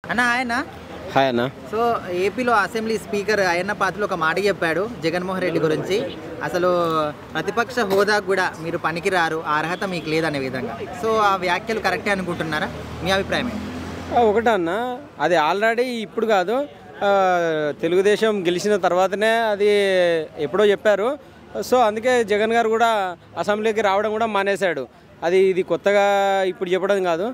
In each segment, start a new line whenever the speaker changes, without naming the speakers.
అన్న ఆయన
హాయ్ అన్న.
సో ఏపీలో అసెంబ్లీ స్పీకర్ అయ్యన్న పాత్రలో ఒక మాట చెప్పాడు జగన్మోహన్ రెడ్డి గురించి. అసలు ప్రతిపక్ష హోదా కూడా మీరు పనికిరారు, ఆ అర్హత మీకు లేదనే విధంగా. సో ఆ వ్యాఖ్యలు కరెక్టే అనుకుంటున్నారా? మీ అభిప్రాయం ఏంటి?
ఒకటే అన్న, అది ఆల్రెడీ ఇప్పుడు కాదు, తెలుగుదేశం గెలిచిన తర్వాతనే అది ఎప్పుడో చెప్పారు. సో అందుకే జగన్ గారు కూడా అసెంబ్లీకి రావడం కూడా మానేశాడు. ఇది కొత్తగా ఇప్పుడు చెప్పడం కాదు,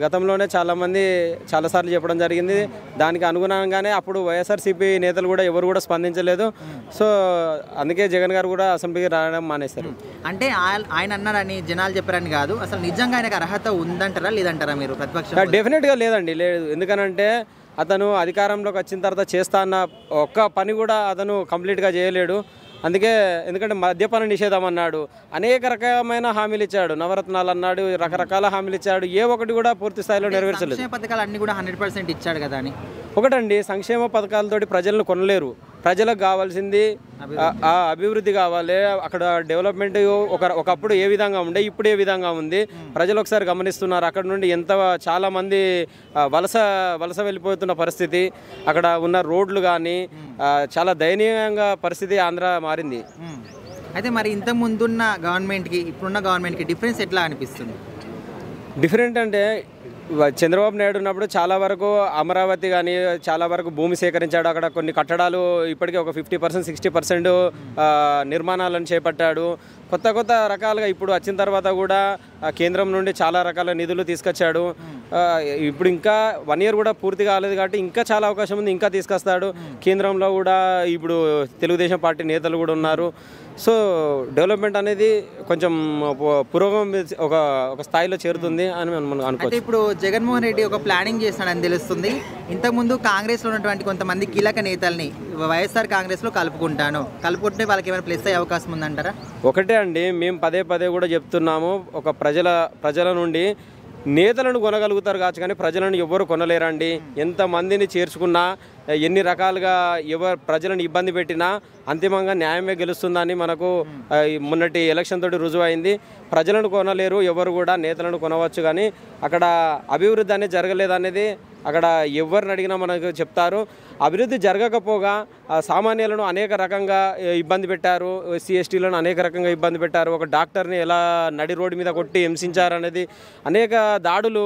గతంలోనే చాలామంది చాలాసార్లు చెప్పడం జరిగింది. దానికి అనుగుణంగానే అప్పుడు వైఎస్ఆర్సీపీ నేతలు కూడా ఎవరు కూడా స్పందించలేదు. సో అందుకే జగన్ గారు కూడా అసెంబ్లీకి రావడం మానేశారు.
అంటే ఆయన అన్నారని జనాలు చెప్పారని కాదు, అసలు నిజంగా ఆయనకు అర్హత ఉందంటారా లేదంటారా మీరు ప్రతిపక్షం?
డెఫినెట్గా లేదండి, లేదు. ఎందుకనంటే అతను అధికారంలోకి వచ్చిన తర్వాత చేస్తా అన్న ఒక్క పని కూడా అతను కంప్లీట్గా చేయలేడు. ఎందుకంటే మద్యపాన నిషేధం అన్నాడు, అనేక రకమైన హామీలు ఇచ్చాడు, నవరత్నాలు అన్నాడు, రకరకాల హామీలు ఇచ్చాడు, ఏ ఒకటి కూడా పూర్తి స్థాయిలో నెరవేర్చలేదు.
సంక్షేమ పథకాలు అన్ని కూడా 100% ఇచ్చాడు కదా అని.
ఒకటండి, సంక్షేమ పథకాలతోటి ప్రజలను కొనలేరు. ప్రజలకు కావాల్సింది అభివృద్ధి కావాలి. అక్కడ డెవలప్మెంట్ ఒకప్పుడు ఏ విధంగా ఉండే, ఇప్పుడు ఏ విధంగా ఉంది ప్రజలు ఒకసారి గమనిస్తున్నారు. అక్కడ నుండి చాలా మంది వలస వెళ్ళిపోతున్న పరిస్థితి, అక్కడ ఉన్న రోడ్లు కానీ చాలా దయనీయంగా పరిస్థితి ఆంధ్ర మారింది.
అయితే మరి ఇంత ముందున్న గవర్నమెంట్కి ఇప్పుడున్న గవర్నమెంట్కి డిఫరెన్స్ ఎట్లా అనిపిస్తుంది?
డిఫరెంట్ అంటే చంద్రబాబు నాయుడు ఉన్నప్పుడు చాలా వరకు అమరావతి కానీ చాలా వరకు భూమి సేకరించాడు. అక్కడ కొన్ని కట్టడాలు ఇప్పటికీ ఒక 50% 60% నిర్మాణాలను చేపట్టాడు. కొత్త రకాలుగా ఇప్పుడు వచ్చిన తర్వాత కూడా కేంద్రం నుండి చాలా రకాల నిధులు తీసుకొచ్చాడు. ఇప్పుడు ఇంకా 1 year కూడా పూర్తి కాలేదు కాబట్టి ఇంకా చాలా అవకాశం ఉంది, ఇంకా తీసుకొస్తాడు. కేంద్రంలో కూడా ఇప్పుడు తెలుగుదేశం పార్టీ నేతలు కూడా ఉన్నారు. సో డెవలప్మెంట్ అనేది కొంచెం పురోగమనం ఒక స్థాయిలో చేరుతుంది అని మనం అనుకోవచ్చు.
ఇప్పుడు జగన్మోహన్ రెడ్డి ఒక ప్లానింగ్ చేస్తాడని తెలుస్తుంది. ఇంతకుముందు కాంగ్రెస్లో ఉన్నటువంటి కొంతమంది కీలక నేతల్ని వైఎస్ఆర్ కాంగ్రెస్లో కలుపుకుంటే వాళ్ళకి ఏమైనా ప్లస్ అయ్యే అవకాశం ఉందంటారా?
ఒకటే అండి, మేము పదే కూడా చెప్తున్నాము, ఒక ప్రజల నుండి నేతలను కొనగలుగుతారు కావచ్చు కానీ ప్రజలను ఎవ్వరు కొనలేరండి. ఎంతమందిని చేర్చుకున్నా, ఎన్ని రకాలుగా ప్రజలను ఇబ్బంది పెట్టినా అంతిమంగా న్యాయమే గెలుస్తుందని మనకు మొన్నటి ఎలక్షన్ తోటి రుజువు అయింది. ప్రజలను కొనలేరు ఎవరు కూడా, నేతలను కొనవచ్చు కానీ అక్కడ అభివృద్ధి అనేది జరగలేదనేది అక్కడ ఎవరిని అడిగినా మనకు చెప్తారు. అభివృద్ధి జరగకపోగా సామాన్యులను అనేక రకంగా ఇబ్బంది పెట్టారు, ఎస్సీ ఎస్టీలను అనేక రకంగా ఇబ్బంది పెట్టారు. ఒక డాక్టర్ని ఎలా నడి రోడ్డు మీద కొట్టి హింసించారు అనేది, అనేక దాడులు,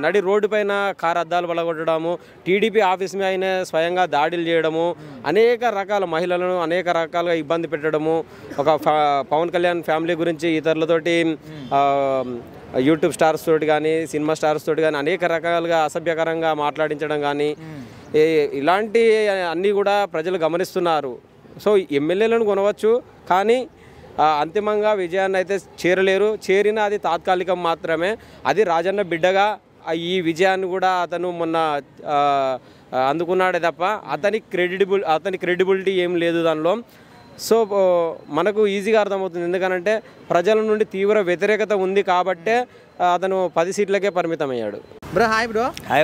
నడి రోడ్డు పైన కారు అద్దాలు పలగొట్టడము, టీడీపీ ఆఫీస్ మీద స్వయంగా దాడులు చేయడము, అనేక రకాల మహిళలను అనేక రకాలుగా ఇబ్బంది పెట్టడము, ఒక పవన్ కళ్యాణ్ ఫ్యామిలీ గురించి ఇతరులతోటి యూట్యూబ్ స్టార్స్ తోటి కానీ సినిమా స్టార్స్ తోటి కానీ అనేక రకాలుగా అసభ్యకరంగా మాట్లాడించడం కానీ ఇలాంటి అన్నీ కూడా ప్రజలు గమనిస్తున్నారు. సో ఎమ్మెల్యేలను కొనవచ్చు కానీ అంతిమంగా విజయాన్ని అయితే చేరలేరు. చేరినా అది తాత్కాలికం మాత్రమే. అది రాజన్న బిడ్డగా ఈ విజయాన్ని కూడా అతను మొన్న అందుకున్నాడే తప్ప అతని క్రెడిబిలిటీ ఏం లేదు దానిలో. సో మనకు ఈజీగా అర్థమవుతుంది, ఎందుకనంటే ప్రజల నుండి తీవ్ర వ్యతిరేకత ఉంది కాబట్టే అతను 10 సీట్లకే పరిమితమయ్యాడు.
Hi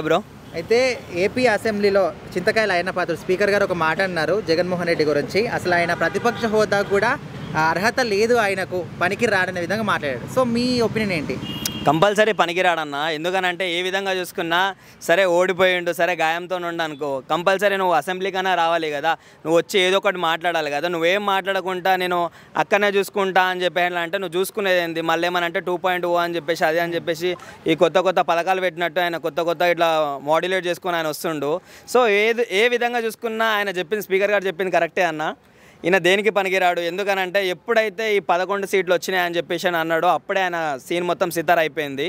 bro. అయితే ఏపీ అసెంబ్లీలో చింతకాయల అయ్యన్న పాత్ర స్పీకర్ గారు ఒక మాట అన్నారు జగన్మోహన్ రెడ్డి గురించి. అసలు ఆయన ప్రతిపక్ష హోదా కూడా అర్హత లేదు, ఆయనకు పనికి రాడనే విధంగా మాట్లాడాడు. సో మీ ఒపీనియన్ ఏంటి?
కంపల్సరీ పనికిరాడన్న. ఎందుకనంటే ఏ విధంగా చూసుకున్నా సరే, ఓడిపోయిండు, సరే గాయంతో ఉండనుకో, కంపల్సరీ నువ్వు అసెంబ్లీకైనా రావాలి కదా, నువ్వు వచ్చి ఏదో ఒకటి మాట్లాడాలి కదా. నువ్వేం మాట్లాడకుండా నేను అక్కడనే చూసుకుంటా అని చెప్పేలా అంటే నువ్వు చూసుకునేది ఏంది? మళ్ళీ ఏమనంటే 2.0 అని చెప్పేసి అదే అని చెప్పేసి ఈ కొత్త పథకాలు పెట్టినట్టు ఆయన కొత్త ఇట్లా మాడ్యులేట్ చేసుకుని ఆయన వస్తుండు. సో ఏ విధంగా చూసుకున్నా ఆయన చెప్పింది, స్పీకర్ గారు చెప్పింది కరెక్టే అన్న. ఈయన దేనికి పనికిరాడు. ఎందుకనంటే ఎప్పుడైతే ఈ 11 సీట్లు వచ్చినాయని చెప్పేసి అని అన్నాడో అప్పుడే ఆయన సీన్ మొత్తం సిద్ధర్ అయిపోయింది.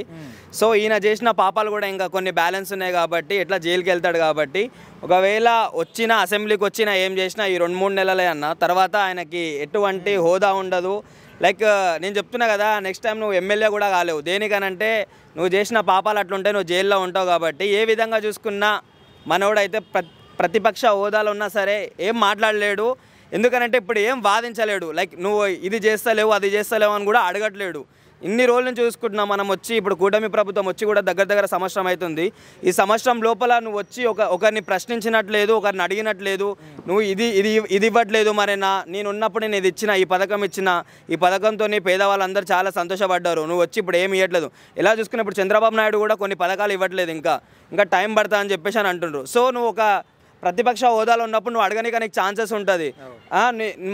సో ఈయన చేసిన పాపాలు కూడా ఇంకా కొన్ని బ్యాలెన్స్ ఉన్నాయి కాబట్టి ఎట్లా జైలుకి వెళ్తాడు కాబట్టి, ఒకవేళ అసెంబ్లీకి వచ్చినా ఏం చేసినా ఈ 2-3 నెలలే అన్న, తర్వాత ఆయనకి ఎటువంటి హోదా ఉండదు. లైక్ నేను చెప్తున్నా కదా, నెక్స్ట్ టైం నువ్వు ఎమ్మెల్యే కూడా కాలేవు. దేనికనంటే నువ్వు చేసిన పాపాలు అట్లుంటే నువ్వు జైల్లో ఉంటావు కాబట్టి ఏ విధంగా చూసుకున్నా మనోడైతే ప్రతిపక్ష హోదాలో ఉన్నా సరే ఏం మాట్లాడలేడు. ఎందుకనంటే ఇప్పుడు ఏం వాదించలేడు. లైక్ నువ్వు ఇది చేస్తలేవు అది చేస్తలేవు అని కూడా అడగట్లేడు. ఇన్ని రోజుల నుంచి చూసుకుంటున్నాం మనం వచ్చి ఇప్పుడు కూటమి ప్రభుత్వం వచ్చి కూడా దగ్గర సంవత్సరం అవుతుంది. ఈ సంవత్సరం లోపల నువ్వు వచ్చి ఒకరిని ప్రశ్నించినట్లేదు, ఒకరిని అడిగినట్లేదు, నువ్వు ఇది ఇవ్వట్లేదు. మరి నేను ఉన్నప్పుడు నేను ఇది ఇచ్చిన, ఈ పథకం ఇచ్చిన, ఈ పథకంతో పేదవాళ్ళందరూ చాలా సంతోషపడ్డారు, నువ్వు వచ్చి ఇప్పుడు ఏమి ఇవ్వట్లేదు. ఎలా చూసుకున్నప్పుడు చంద్రబాబు నాయుడు కూడా కొన్ని పథకాలు ఇవ్వట్లేదు, ఇంకా టైం పడతా అని చెప్పేసి అని అంటుండ్రు. సో నువ్వు ఒక ప్రతిపక్ష హోదాలో ఉన్నప్పుడు నువ్వు అడగనిక నీకు ఛాన్సెస్ ఉంటుంది.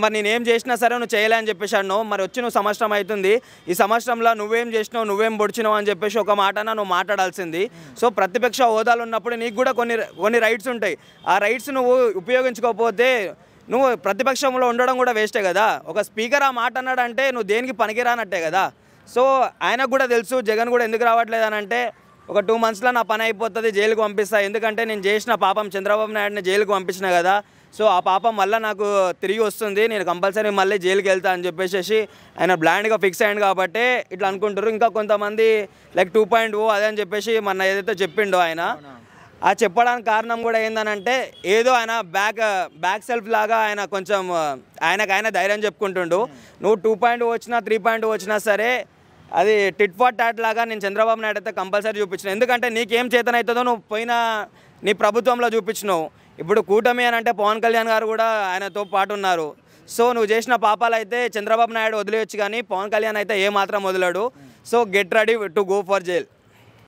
మరి నేనేం చేసినా సరే నువ్వు చేయలే అని చెప్పేసి అన్నావు. మరి వచ్చి నువ్వు సంవత్సరం అవుతుంది, ఈ సంవత్సరంలో నువ్వేం చేసినావు, నువ్వేం పొడిచినావు అని చెప్పేసి ఒక మాటన నువ్వు మాట్లాడాల్సింది. సో ప్రతిపక్ష హోదాలో ఉన్నప్పుడు నీకు కూడా కొన్ని రైట్స్ ఉంటాయి. ఆ రైట్స్ నువ్వు ఉపయోగించుకోకపోతే నువ్వు ప్రతిపక్షంలో ఉండడం కూడా వేస్టే కదా. ఒక స్పీకర్ ఆ మాట అన్నాడంటే నువ్వు దేనికి పనికిరానట్టే కదా. సో ఆయనకు కూడా తెలుసు జగన్ కూడా ఎందుకు రావట్లేదు అని అంటే, ఒక 2 monthsలో నా పని అయిపోతుంది, జైలుకు పంపిస్తా, ఎందుకంటే నేను చేసిన పాపం చంద్రబాబు నాయుడిని జైలుకు పంపించిన కదా. సో ఆ పాపం మళ్ళీ నాకు తిరిగి వస్తుంది, నేను కంపల్సరీ మళ్ళీ జైలుకి వెళ్తా అని చెప్పేసి ఆయన బ్లాండ్గా ఫిక్స్ అయ్యాడు కాబట్టి ఇట్లా అనుకుంటారు. ఇంకా కొంతమంది లైక్ 2.0 అదే అని చెప్పేసి మన ఏదైతే చెప్పిండో ఆయన, ఆ చెప్పడానికి కారణం కూడా ఏందనంటే ఏదో ఆయన బ్యాక్ సెల్ఫ్ లాగా ఆయన కొంచెం ఆయన ధైర్యం చెప్పుకుంటుండు. నువ్వు 2.0 వచ్చినా 3.0 వచ్చినా సరే అది టిట్ ఫార్ టాట్ లాగా నేను చంద్రబాబు నాయుడు అయితే కంపల్సరీ చూపించిన. ఎందుకంటే నీకేం చేతనవుతుందో నువ్వు పోయిన నీ ప్రభుత్వంలో చూపించినావు. ఇప్పుడు కూటమి అని అంటే పవన్ కళ్యాణ్ గారు కూడా ఆయనతో పాటు ఉన్నారు. సో నువ్వు చేసిన పాపాలు అయితే చంద్రబాబు నాయుడు వదిలేయచ్చు, కానీ పవన్ కళ్యాణ్ అయితే ఏ మాత్రం వదిలాడు. So get ready to go for jail.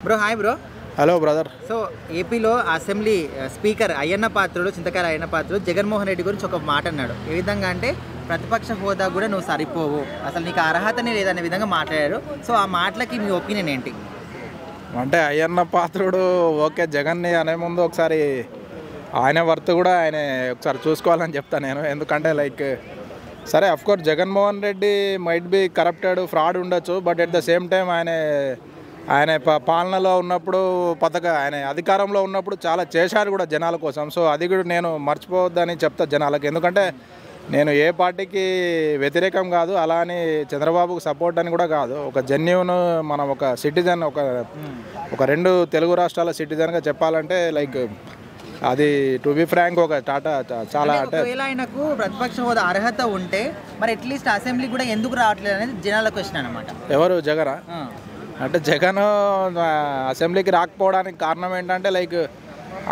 Bro hi bro.
Hello brother.
So ఏపీలో అసెంబ్లీ స్పీకర్ అయ్యన్న పాత్రుడు, చింతకాయల అయ్యన్న పాత్రుడు జగన్మోహన్ రెడ్డి గురించి ఒక మాట అన్నాడు. ఏ విధంగా అంటే ప్రతిపక్ష హోదా కూడా నువ్వు సరిపోవు, అసలు నీకు అర్హతనే లేదనే విధంగా మాట్లాడారు. సో ఆ మాటలకి మీ ఒపీనియన్ ఏంటి?
అంటే అయ్యన్న పాత్రుడు ఓకే, జగన్ని అనే ముందు ఒకసారి ఆయన వర్త్ కూడా ఆయన ఒకసారి చూసుకోవాలని చెప్తాను నేను. ఎందుకంటే లైక్ సరే of course Jaganmohan Reddy might be corrupted, fraud ఉండొచ్చు, but at the same time ఆయన పాలనలో ఉన్నప్పుడు ఆయన అధికారంలో ఉన్నప్పుడు చాలా చేశారు కూడా జనాల కోసం. సో అది కూడా నేను మర్చిపోవద్దని చెప్తా జనాలకు. ఎందుకంటే నేను ఏ పార్టీకి వ్యతిరేకం కాదు, అలా అని చంద్రబాబుకు సపోర్ట్ అని కూడా కాదు. ఒక జెన్యూన్ మనం ఒక సిటిజన్, ఒక 2 తెలుగు రాష్ట్రాల సిటిజన్గా చెప్పాలంటే లైక్ అది టు బి ఫ్రాంక్ ఒక చాలా అంటే
ఆయనకు ప్రతిపక్ష హోదా అర్హత ఉంటే మరి అట్లీస్ట్ అసెంబ్లీ కూడా ఎందుకు రావట్లేదు అనేది జనాల క్వశ్చన్ అనమాట.
ఎవరు జగన్ అంటే జగన్ అసెంబ్లీకి రాకపోవడానికి కారణం ఏంటంటే లైక్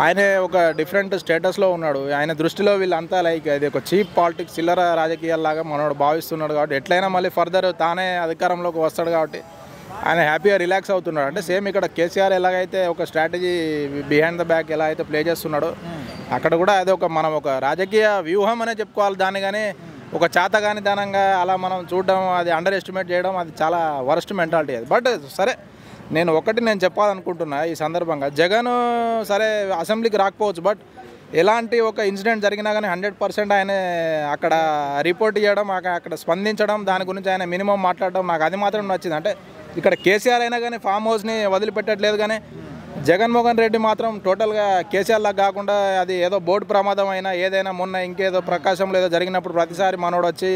ఆయన ఒక డిఫరెంట్ స్టేటస్లో ఉన్నాడు. ఆయన దృష్టిలో వీళ్ళంతా లైక్ అది ఒక చీప్ పాలిటిక్స్, చిల్లర రాజకీయాల్లాగా మనోడు భావిస్తున్నాడు. కాబట్టి ఎట్లయినా మళ్ళీ ఫర్దర్ తానే అధికారంలోకి వస్తాడు కాబట్టి ఆయన హ్యాపీగా రిలాక్స్ అవుతున్నాడు. అంటే సేమ్ ఇక్కడ కేసీఆర్ ఎలాగైతే ఒక స్ట్రాటజీ బిహైండ్ ద బ్యాక్ ఎలా అయితే ప్లే చేస్తున్నాడో అక్కడ కూడా అది మనం ఒక రాజకీయ వ్యూహం అనే చెప్పుకోవాలి దాన్ని. కానీ ఒక చాతగాని దానంగా అలా మనం చూడడం, అది అండర్ ఎస్టిమేట్ చేయడం, అది చాలా వరస్ట్ మెంటాలిటీ అది. బట్ సరే నేను చెప్పాలనుకుంటున్నా ఈ సందర్భంగా, జగన్ సరే అసెంబ్లీకి రాకపోవచ్చు, బట్ ఎలాంటి ఒక ఇన్సిడెంట్ జరిగినా కానీ 100% ఆయన అక్కడ రిపోర్ట్ చేయడం, అక్కడ స్పందించడం, దాని గురించి ఆయన మినిమం మాట్లాడడం, నాకు అది మాత్రం నచ్చింది. అంటే ఇక్కడ కేసీఆర్ అయినా కానీ ఫామ్ హౌస్ని వదిలిపెట్టట్లేదు, కానీ జగన్మోహన్ రెడ్డి మాత్రం టోటల్గా కేసీఆర్ లాగా కాకుండా అది ఏదో బోర్డు ప్రమాదం అయినా ఏదైనా మొన్న ఇంకేదో ప్రకాశంలో ఏదో జరిగినప్పుడు ప్రతిసారి మనోడు వచ్చి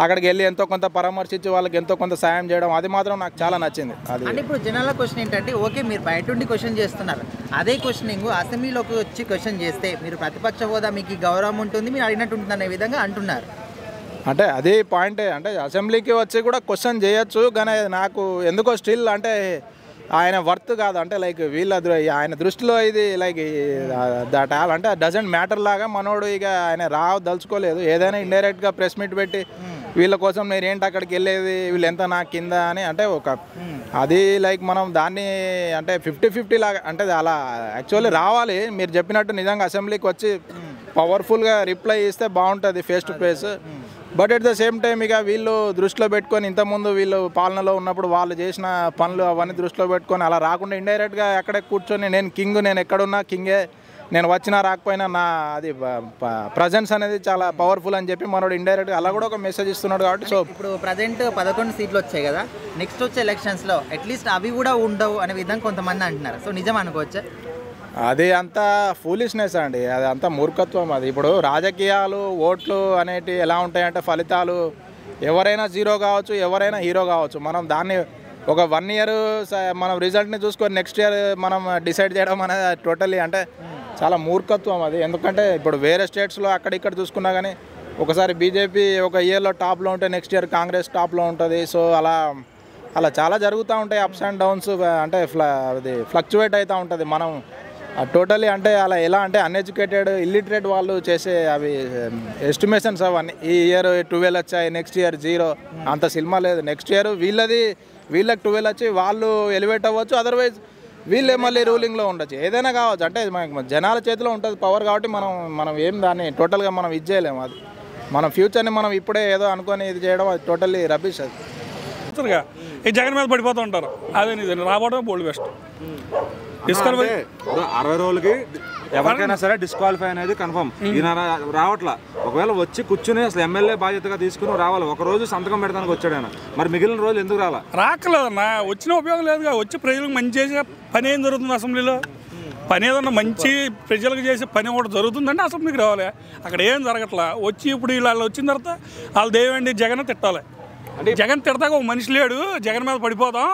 అక్కడికి వెళ్ళి ఎంతో కొంత పరామర్శించి వాళ్ళకి ఎంతో కొంత సాయం చేయడం, అది మాత్రం నాకు చాలా నచ్చింది. అది
అంటే ఇప్పుడు జనాల క్వశ్చన్ ఏంటంటే, ఓకే మీరు బయట ఉండి క్వశ్చన్ చేస్తున్నారు, అదే క్వశ్చనింగ్ అసెంబ్లీలోకి వచ్చి క్వశ్చన్ చేస్తే మీరు ప్రతిపక్ష హోదా మీకు గౌరవం ఉంటుంది, మీరు అడిగినట్టు ఉంటుంది అనే విధంగా అంటున్నారు.
అంటే అదే పాయింటే. అంటే అసెంబ్లీకి వచ్చి కూడా క్వశ్చన్ చేయొచ్చు, కానీ నాకు ఎందుకో స్టిల్ అంటే ఆయన వర్త్ కాదు. అంటే లైక్ ఆయన దృష్టిలో ఇది లైక్ దట్ ఆల్ అంటే డజంట్ మ్యాటర్ లాగా మనోడు ఇక ఆయన దలుచుకోలేదు. ఏదైనా ఇండైరెక్ట్గా ప్రెస్ మీట్ పెట్టి వీళ్ళ కోసం నేను ఏంటి అక్కడికి వెళ్ళేది, వీళ్ళు ఎంత నా కింద అని అంటే అది లైక్ మనం దాన్ని అంటే 50-50 లాగా అంటే అలా యాక్చువల్లీ రావాలి. మీరు చెప్పినట్టు నిజంగా అసెంబ్లీకి వచ్చి పవర్ఫుల్గా రిప్లై ఇస్తే బాగుంటుంది face to face. But at the same time ఇక వీళ్ళు దృష్టిలో పెట్టుకొని ఇంతకుముందు వీళ్ళు పాలనలో ఉన్నప్పుడు వాళ్ళు చేసిన పనులు అవన్నీ దృష్టిలో పెట్టుకొని అలా రాకుండా ఇండైరెక్ట్గా ఎక్కడే కూర్చొని నేను ఎక్కడున్నా కింగే, నేను వచ్చినా రాకపోయినా నా అది ప్రజెన్స్ అనేది చాలా పవర్ఫుల్ అని చెప్పి మనోడు ఇండైరెక్ట్గా అలా కూడా ఒక మెసేజ్ ఇస్తున్నాడు. కాబట్టి సో
ఇప్పుడు ప్రజెంట్ 11 సీట్లు వచ్చాయి కదా, నెక్స్ట్ వచ్చే ఎలక్షన్స్లో అట్లీస్ట్ అవి కూడా ఉండవు అనే విధంగా కొంతమంది అంటున్నారు. సో నిజం అనుకోవచ్చా?
అది అంతా ఫూలిష్నెస్ అండి, అది అంతా మూర్ఖత్వం. అది ఇప్పుడు రాజకీయాలు ఓట్లు అనేటివి ఎలా ఉంటాయంటే ఫలితాలు ఎవరైనా జీరో కావచ్చు, ఎవరైనా హీరో కావచ్చు. మనం దాన్ని ఒక 1 year మనం రిజల్ట్ని చూసుకొని నెక్స్ట్ ఇయర్ మనం డిసైడ్ చేయడం అనేది టోటల్లీ అంటే చాలా మూర్ఖత్వం అది. ఎందుకంటే ఇప్పుడు వేరే స్టేట్స్లో అక్కడిక్కడ చూసుకున్నా కానీ ఒకసారి బీజేపీ ఒక ఇయర్లో టాప్లో ఉంటే నెక్స్ట్ ఇయర్ కాంగ్రెస్ టాప్లో ఉంటుంది. సో అలా అలా చాలా జరుగుతూ ఉంటాయి, అప్స్ అండ్ డౌన్స్. అంటే అది ఫ్లక్చువేట్ అవుతూ ఉంటుంది. మనం టోటలీ అంటే అలా ఎలా అంటే అన్ఎడ్యుకేటెడ్ ఇల్లిటరేట్ వాళ్ళు చేసే అవి ఎస్టిమేషన్స్ అవన్నీ. ఈ ఇయర్ 12 వచ్చాయి, నెక్స్ట్ ఇయర్ 0, అంత సినిమా లేదు. నెక్స్ట్ ఇయర్ వీళ్ళకి 12 వచ్చి వాళ్ళు ఎలివేట్ అవ్వచ్చు, అదర్వైజ్ వీళ్ళే మళ్ళీ రూలింగ్లో ఉండొచ్చు. ఏదైనా కావచ్చు. అంటే మనకి జనాల చేతిలో ఉంటుంది పవర్, కాబట్టి మనం ఏం దాన్ని టోటల్గా మనం ఇది చేయలేము. అది మన ఫ్యూచర్ని మనం ఇప్పుడే ఏదో అనుకొని ఇది చేయడం అది టోటల్లీ రబీష్. అది
ఈ జగన్ మీద పడిపోతూ ఉంటారు. అదే నిజం, రావడం బోల్డ్ బెస్ట్.
60 రోజులకి ఎవరికైనా సరే డిస్క్వాలిఫై అనేది కన్ఫర్మ్. ఈయన రావట్లా. ఒకవేళ వచ్చి కూర్చుని అసలు ఎమ్మెల్యే బాధ్యతగా తీసుకుని రావాలి. ఒక రోజు సంతకం పెడతానికి వచ్చాడు ఆయన, మరి మిగిలిన రోజులు ఎందుకు రాలా?
రాకలేదన్నా, వచ్చిన ఉపయోగం లేదుగా. వచ్చి ప్రజలకు మంచి చేసే పని ఏం జరుగుతుంది అసెంబ్లీలో? పని ఏదన్నా మంచి ప్రజలకు చేసే పని ఒకటి జరుగుతుందంటే అసెంబ్లీకి రావాలి. అక్కడ ఏం జరగట్లా. వచ్చి ఇప్పుడు వాళ్ళు వచ్చిన తర్వాత వాళ్ళు దేవేండి జగన్ తిట్టాలి. జగన్ తిడతాక ఒక మనిషి లేడు, జగన్ మీద పడిపోతాం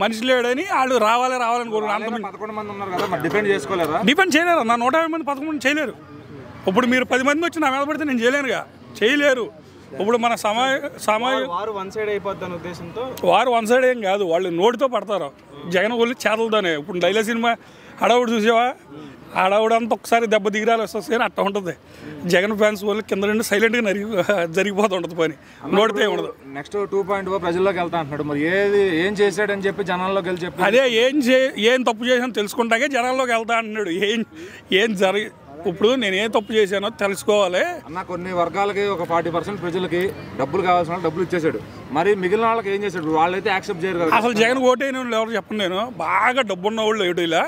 మనిషి లేడని వాళ్ళు రావాలని కోరుకుంటారు.
11 మంది ఉన్నారు కదా, మరి డిపెండ్ చేసుకోలేరా?
డిపెండ్ చేయలేరు అన్న. 150 మంది 11 మంది చేయలేరు. ఇప్పుడు మీరు 10 మంది వచ్చి నా మీద పడితే నేను చేయలేనుగా, చేయలేరు. ఇప్పుడు మన
వారు వన్ సైడ్ అయిపోద్ది ఉద్దేశంతో
వారు వన్ సైడ్ ఏం కాదు, వాళ్ళు నోటితో పడతారు. జగన్ వాళ్ళు చేతలతోనే. ఇప్పుడు డైలీ సినిమా హడావుడు చూసావా? హడావుడంతా ఒకసారి దెబ్బ దిగిరాలు వస్తుంది అని అట్లా ఉంటుంది. జగన్ ఫ్యాన్స్ వాళ్ళు కింద నుండి సైలెంట్గా జరిగిపోతుంటుంది పని, నోటితో ఉండదు.
నెక్స్ట్ 2.0 ప్రజల్లోకి వెళ్తా అంటున్నాడు. మరి ఏం చేశాడని చెప్పి జనాల్లోకి వెళ్ళి చెప్పి
అదే ఏం తప్పు చేశానో తెలుసుకుంటాకే జనాల్లోకి వెళ్తా అంటున్నాడు. ఏం ఇప్పుడు నేను ఏం తప్పు చేశానో తెలుసుకోవాలి
అన్న. కొన్ని వర్గాలకి ఒక 40% ప్రజలకి డబ్బులు కావాల్సిన వాళ్ళు డబ్బులు ఇచ్చేసాడు. మరి మిగిలిన వాళ్ళకి ఏం చేశాడు? వాళ్ళైతే యాక్సెప్ట్ చేయరు కదా.
అసలు జగన్ ఓటైన వాళ్ళు ఎవరు చెప్పండి. నేను బాగా డబ్బున్న వాళ్ళు ఏటైలా,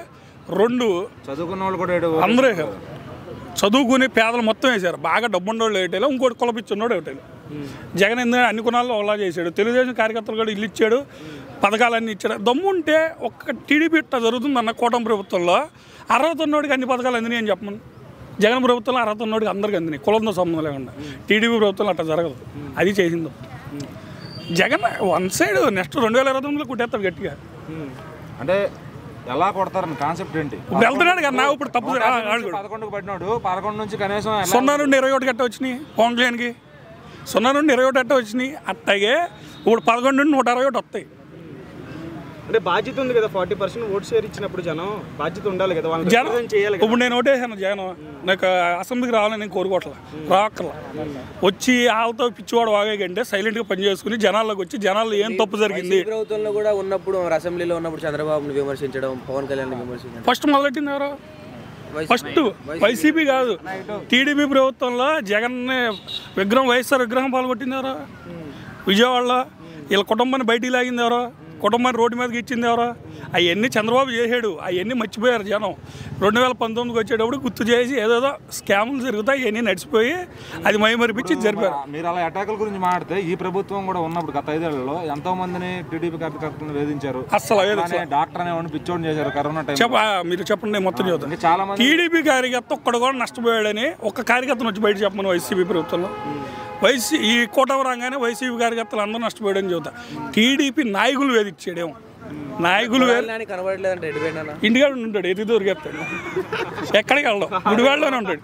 2
చదువుకున్న వాళ్ళు కూడా
అందరూ వేసారు. చదువుకుని పేదలు మొత్తం వేశారు. బాగా డబ్బున్న వాళ్ళు ఏటైలా, ఇంకోటి కులపిచ్చున్నాడు ఏటైలా. జగన్ ఎందుకంటే అన్ని కొనాల్లో ఒకలా చేశాడు. తెలుగుదేశం కార్యకర్తలు కూడా ఇల్లు ఇచ్చాడు, పథకాలన్నీ ఇచ్చాడు. దమ్ముంటే ఒక్క టీడీపీ ఇట్లా జరుగుతుందన్న కూటమి ప్రభుత్వంలో 60 ఉన్నోడికి అన్ని పథకాలు అందినాయి అని చెప్పమని. జగన్ ప్రభుత్వంలో 60 ఉన్నోడికి అందరికీ అందినాయి, కులంతో సంబంధం లేకుండా. టీడీపీ ప్రభుత్వంలో అట్లా జరగదు. అది చేసింది జగన్. వన్ సైడ్ నెక్స్ట్ 2029లో కుట్టేస్తాడు గట్టిగా.
అంటే ఎలా కొడతారని కాన్సెప్ట్ ఏంటి?
ఇప్పుడు వెళ్తున్నాడు కదా, నాకు తప్పు
11కు పడినాడు. 11 నుంచి కనీసం
0 నుండి 21 గట్ట వచ్చినాయి. పవన్ కళ్యాణ్కి 0 నుండి 21 గట్ట వచ్చినాయి. అట్లాగే ఇప్పుడు 11 నుండి 161 వస్తాయి.
అంటే బాధ్యత ఉంది కదా, 40% ఓట్ షేర్ ఇచ్చినప్పుడు జనం బాధ్యత ఉండాలి కదా,
జనం చేయాలి. ఇప్పుడు నేను ఓటేసాను జగన్, నాకు అసెంబ్లీకి రావాలని నేను కోరుకోవట్లా, రాక్కర్లా. వచ్చి వాళ్ళతో పిచ్చివాడు వాగేకంటే సైలెంట్గా పని చేసుకుని జనాల్లోకి వచ్చి జనాల్లో ఏం తప్పు జరిగింది.
ప్రభుత్వంలో కూడా ఉన్నప్పుడు అసెంబ్లీలో ఉన్నప్పుడు చంద్రబాబుని విమర్శించడం, పవన్ కళ్యాణ్ విమర్శించడం
ఫస్ట్ మొదలెట్టింది ఎవరు? ఫస్ట్ వైసీపీ కాదు, టీడీపీ ప్రభుత్వంలో జగన్ విగ్రహం, వైఎస్ఆర్ విగ్రహం పాల్గొట్టింది ఎవరు? విజయవాడలో. వీళ్ళ కుటుంబాన్ని బయటికి లాగింది ఎవరో? కుటుంబాన్ని రోడ్డు మీదకి ఇచ్చింది ఎవరో? అవన్నీ చంద్రబాబు చేసాడు. అవన్నీ మర్చిపోయారు జనం. 2019కి వచ్చేటప్పుడు గుర్తు చేసి ఏదేదో స్కాములు జరుగుతాయి, అవన్నీ నడిచిపోయి అది మైమరిపించి జరిపారు.
మీరు అలా అటాకుల గురించి మాట్లాడితే ఈ ప్రభుత్వం కూడా ఉన్నప్పుడు గత 5 ఏళ్లలో ఎంతో మందిని టీడీపీ కార్యకర్తలను వేధించారు.
అసలు
డాక్టర్ అనేవాడిని పిచ్చోడిని చేశారు కరోనా టైం.
మీరు చెప్పండి మొత్తం చదువుతాను.
చాలా మంది
టీడీపీ కార్యకర్త ఒక్కడు కూడా నష్టపోయాడని ఒక్క కార్యకర్తను వచ్చి బయట చెప్పమని వైసీపీ ప్రభుత్వంలో. ఈ కూటమి రాగానే వైసీపీ కార్యకర్తలు అందరూ నష్టపోయాడని చెబుతా. టీడీపీ నాయకులు వేధించాడేమో. నాయకులు
కనబడలేదంటే
ఇంటికాడ ఉంటాడు, ఎది దొరికేస్తాడు, ఎక్కడికి వెళ్ళడం, గుడివాడలోనే ఉంటాడు.